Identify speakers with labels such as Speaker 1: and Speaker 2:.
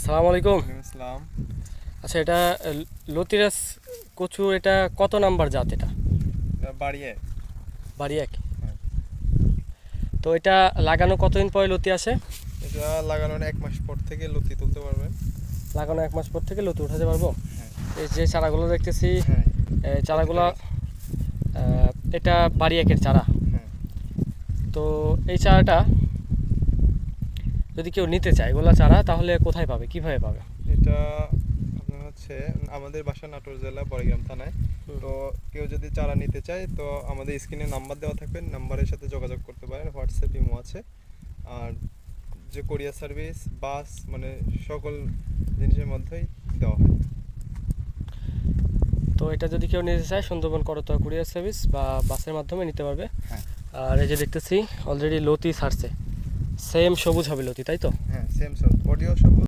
Speaker 1: আসসালামু আলাইকুম।
Speaker 2: ইসলাম।
Speaker 1: আচ্ছা, এটা লতিরাস কচু, এটা কত নাম্বার জাত? এটা
Speaker 2: বাড়িয়ে।
Speaker 1: বাড়ি এক।
Speaker 2: হ্যাঁ,
Speaker 1: তো এটা লাগানো কতদিন পরে লতি আসে?
Speaker 2: এটা লাগানোর 1 মাস পর থেকে লতি তুলতে পারবেন।
Speaker 1: লাগানো 1 মাস পর থেকে লতি উঠাতে পারবো?
Speaker 2: হ্যাঁ।
Speaker 1: এই যে চারাগুলো দেখতেছি,
Speaker 2: হ্যাঁ,
Speaker 1: চারাগুলো এটা বাড়ি একের চারা।
Speaker 2: হ্যাঁ।
Speaker 1: তো এই চারাটা যদি কেউ নিতে চায়, এগুলো চারা, তাহলে কোথায় পাবে, কিভাবে পাবে?
Speaker 2: এটা আপনার হচ্ছে আমাদের বাসা নাটোর জেলা বড়গ্রাম থানায়। তো কেউ যদি চারা নিতে চায় তো আমাদের স্ক্রিনে নাম্বার দেওয়া থাকবে, নাম্বারের সাথে যোগাযোগ করতে পারেন। হোয়াটসঅ্যাপ ইমো আছে। আর যে কোরিয়ার সার্ভিস, বাস, মানে সকল জিনিসের মধ্যেই দেওয়া হয়।
Speaker 1: তো এটা যদি কেউ নিতে চায়, সুন্দরবন করতোয়া কুরিয়ার সার্ভিস বা বাসের মাধ্যমে নিতে পারবে।
Speaker 2: হ্যাঁ।
Speaker 1: আর এই যে দেখতেছি অলরেডি লতি ছাড়ছে, সেম সবুজ হবে লতি, তাই তো?
Speaker 2: হ্যাঁ, সেম সব বডিও সব।